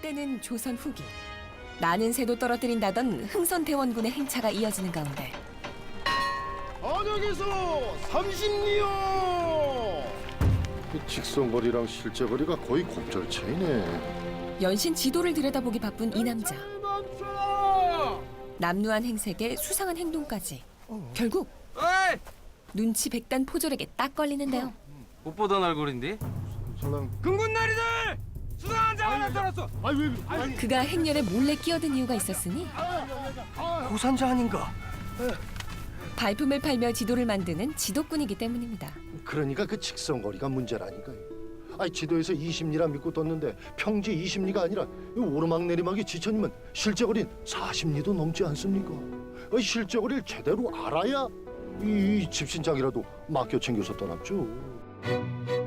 때는 조선 후기. 나는 새도 떨어뜨린다던 흥선대원군의 행차가 이어지는 가운데 안양에서 30리요. 직선거리랑 실제 거리가 거의 곱절 차이네. 연신 지도를 들여다보기 바쁜 이 남자. 남루한 행색에 수상한 행동까지. 결국 어이! 눈치 백단 포졸에게 딱 걸리는데요. 못 보던 얼굴인데? 근군나리들! 수상한 장 하나 떨었어! 그가 행렬에 몰래 끼어든 이유가 있었으니 고산자 아닌가? 발품을 팔며 지도를 만드는 지도꾼이기 때문입니다. 그러니까 그 직선거리가 문제라니까요. 아니 지도에서 20리라 믿고 떴는데 평지 20리가 아니라 이 오르막 내리막이 지천이면 실제 거리는 40리도 넘지 않습니까? 실제 거리를 제대로 알아야 이 집신장이라도 맡겨 챙겨서 떠났죠.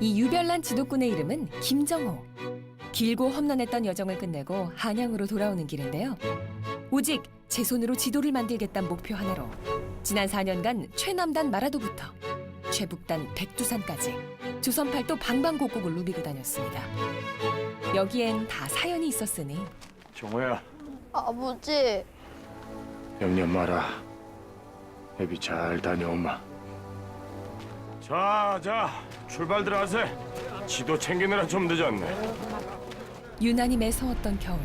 이 유별난 지도꾼의 이름은 김정호. 길고 험난했던 여정을 끝내고 한양으로 돌아오는 길인데요. 오직 제 손으로 지도를 만들겠다는 목표 하나로 지난 4년간 최남단 마라도부터 최북단 백두산까지 조선 팔도 방방곡곡을 누비고 다녔습니다. 여기엔 다 사연이 있었으니 정호야, 아버지, 염려 마라. 애비 잘 다녀오마. 자, 출발들 하세. 지도 챙기느라 좀 늦었네. 유난히 매서웠던 겨울.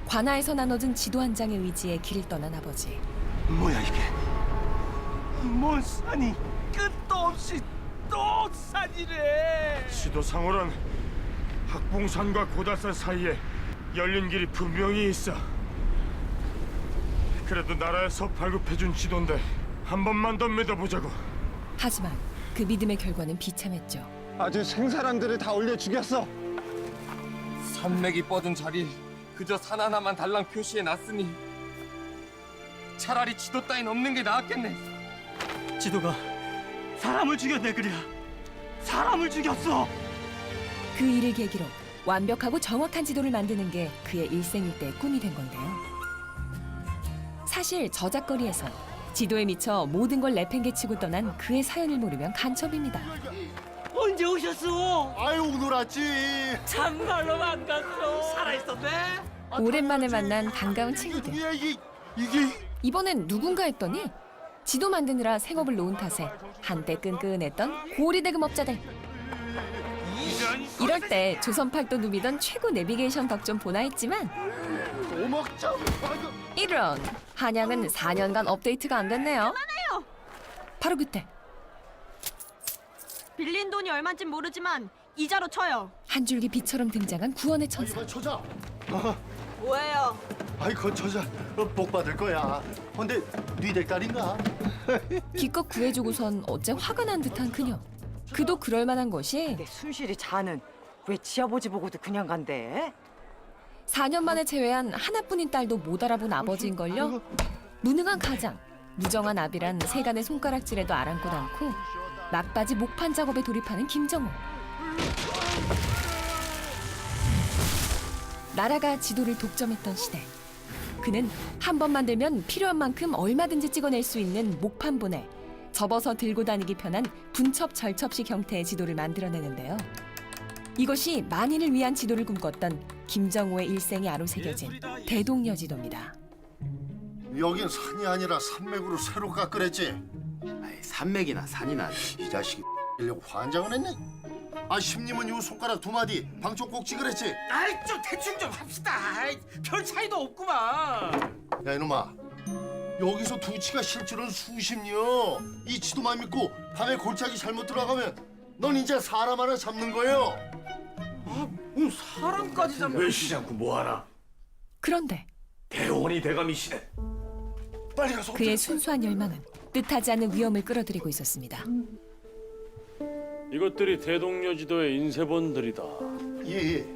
관아에서 나눠준 지도 한 장의 의지에 길을 떠난 아버지. 뭐야 이게? 뭔 산이 끝도 없이 또 산이래! 지도상으론 학봉산과 고달산 사이에 열린 길이 분명히 있어. 그래도 나라에서 발급해준 지도인데 한 번만 더 믿어보자고. 하지만 그 믿음의 결과는 비참했죠. 아주 생사람들을 다 올려 죽였어. 산맥이 뻗은 자리 그저 산 하나만 달랑 표시해 놨으니 차라리 지도 따윈 없는 게 나았겠네. 지도가 사람을 죽였네. 그랴 사람을 죽였어. 그 일을 계기로 완벽하고 정확한 지도를 만드는 게 그의 일생일대의 꿈이 된 건데요. 사실 저작거리에선 지도에 미쳐 모든 걸 내팽개치고 떠난 그의 사연을 모르면 간첩입니다. 언제 오셨어? 아유 오늘 왔지. 참말로 반갑소. 살아있었네? 오랜만에 만난 반가운 친구들. 이게 이번엔 누군가 했더니 지도 만드느라 생업을 놓은 탓에 한때 끈끈했던 고리대금업자들. 이럴 때 조선 팔도 누비던 최고 내비게이션 덕 좀 보나 했지만 오먹장. 이런 한양은 4년간 업데이트가 안 됐네요. 바로 그때 빌린 돈이 얼마인지 모르지만 이자로 쳐요. 한 줄기 빛처럼 등장한 구원의 천사. 그 처자. 뭐예요? 아이 그 처자 복 받을 거야. 근데 니댁 딸인가? 기껏 구해주고선 어째 화가 난 듯한 그녀. 그도 그럴 만한 것이 내 순실이 자는 왜 지아버지 보고도 그냥 간대? 4년 만에 재회한 하나뿐인 딸도 못 알아본 아버지인걸요. 무능한 가장, 무정한 아비란 세간의 손가락질에도 아랑곳 않고 막바지 목판 작업에 돌입하는 김정호. 나라가 지도를 독점했던 시대. 그는 한 번 만들면 필요한 만큼 얼마든지 찍어낼 수 있는 목판본에 접어서 들고 다니기 편한 분첩절첩식 형태의 지도를 만들어내는데요. 이것이 만인을 위한 지도를 꿈꿨던 김정호의 일생이 아로새겨진 대동여지도입니다. 여긴 산이 아니라 산맥으로 새로 깎으랬지. 산맥이나 산이나 이 자식이 이려고 환장을 했네. 아 심님은 요 손가락 두 마디 방쪽 꼭 찍으랬지. 아이 좀 대충 좀 합시다. 아이, 별 차이도 없구만. 야 이놈아, 여기서 두치가 실제로는 수십리요. 이 지도만 믿고 밤에 골짜기 잘못 들어가면 넌 이제 사람 하나 잡는 거예요. 사람까지 잡는. 외시지 않고 뭐하나. 그런데 대원이 대감이시네. 빨리 가서 그의 순수한 열망은 뜻하지 않은 위험을 끌어들이고 있었습니다. 이것들이 대동여지도의 인쇄본들이다. 예.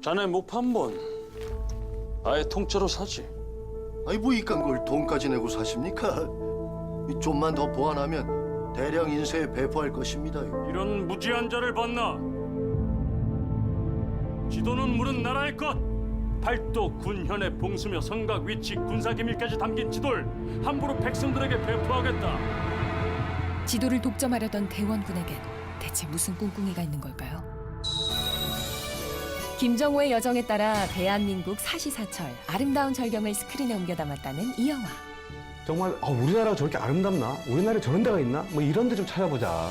자네 목판본 아예 통째로 사지. 아니 뭐 이깟 걸 돈까지 내고 사십니까? 좀만 더 보완하면 대량 인쇄에 배포할 것입니다. 이런 무지한 자를 봤나? 지도는 물은 나라의 것. 팔도 군현의 봉수며 성곽 위치 군사 기밀까지 담긴 지도를 함부로 백성들에게 배포하겠다. 지도를 독점하려던 대원군에겐 대체 무슨 꿍꿍이가 있는 걸까요? 김정호의 여정에 따라 대한민국 사시사철 아름다운 절경을 스크린에 옮겨 담았다는 이 영화. 정말 우리나라가 저렇게 아름답나? 우리나라에 저런 데가 있나? 뭐 이런 데 좀 찾아보자.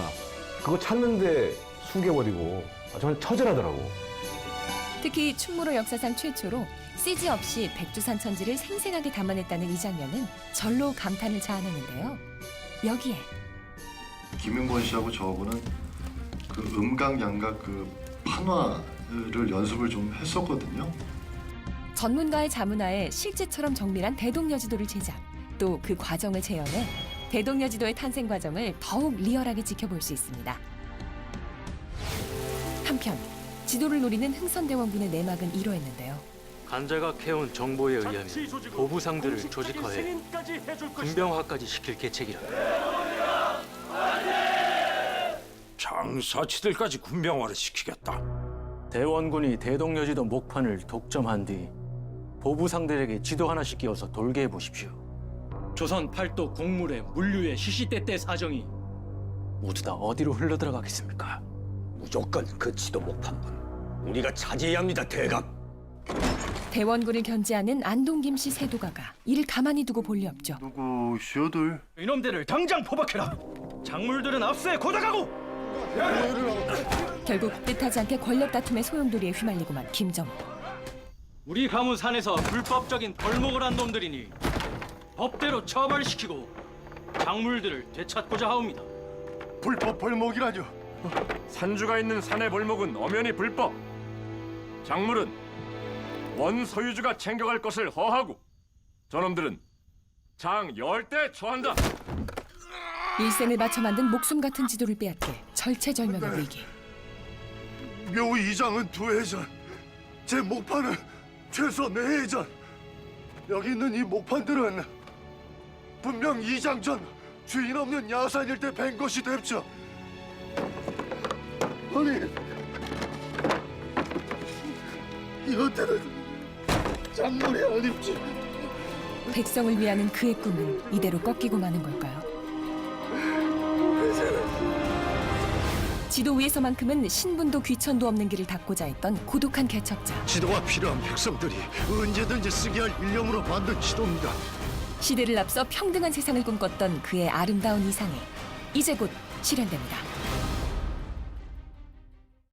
그거 찾는데 숙여버리고 정말 처절하더라고. 특히 충무로 역사상 최초로 CG 없이 백두산 천지를 생생하게 담아냈다는 이 장면은 절로 감탄을 자아내는데요. 여기에 김윤권 씨하고 저하고는 그 음각 양각 그 판화를 연습을 좀 했었거든요. 전문가의 자문하에 실제처럼 정밀한 대동여지도를 제작, 또 그 과정을 재현해 대동여지도의 탄생 과정을 더욱 리얼하게 지켜볼 수 있습니다. 한편 지도를 노리는 흥선대원군의 내막은 이러했는데요. 간자가 캐온 정보에 의하면 보부상들을 조직화해 군병화까지 시킬 계책이라. 장사치들까지 군병화를 시키겠다. 대원군이 대동여지도 목판을 독점한 뒤 보부상들에게 지도 하나씩 끼워서 돌게 해보십시오. 조선 팔도 국물의 물류의 시시때때 사정이 모두 다 어디로 흘러들어가겠습니까? 무조건 그 지도 목판문 우리가 차지해야 합니다, 대감. 대원군을 견제하는 안동 김씨 세도가가 이를 가만히 두고 볼 리 없죠. 누구시오들? 이놈들을 당장 포박해라. 작물들은 압수해 고작하고. 결국 뜻하지 않게 권력 다툼의 소용돌이에 휘말리고만 김정호. 우리 가문 산에서 불법적인 벌목을 한 놈들이니 법대로 처벌시키고 작물들을 되찾고자 하옵니다. 불법 벌목이라뇨? 산주가 있는 산의 벌목은 엄연히 불법. 작물은 원 소유주가 챙겨갈 것을 허하고 저놈들은 장 10대 처한다. 일생을 바쳐 만든 목숨 같은 지도를 빼앗겨 절체절명의 위기. 묘 2장은 2회전, 제 목판은 최소 4회전. 여기 있는 이 목판들은 분명 2장 전 주인 없는 야산일 때 벤 것이 됩죠. 아니, 이것들은 작물이 아닙지. 백성을 위하는 그의 꿈은 이대로 꺾이고 마는 걸까요? 지도 위에서만큼은 신분도 귀천도 없는 길을 닦고자 했던 고독한 개척자. 지도가 필요한 백성들이 언제든지 쓰게 할 일념으로 만든 지도입니다. 시대를 앞서 평등한 세상을 꿈꿨던 그의 아름다운 이상이 이제 곧 실현됩니다.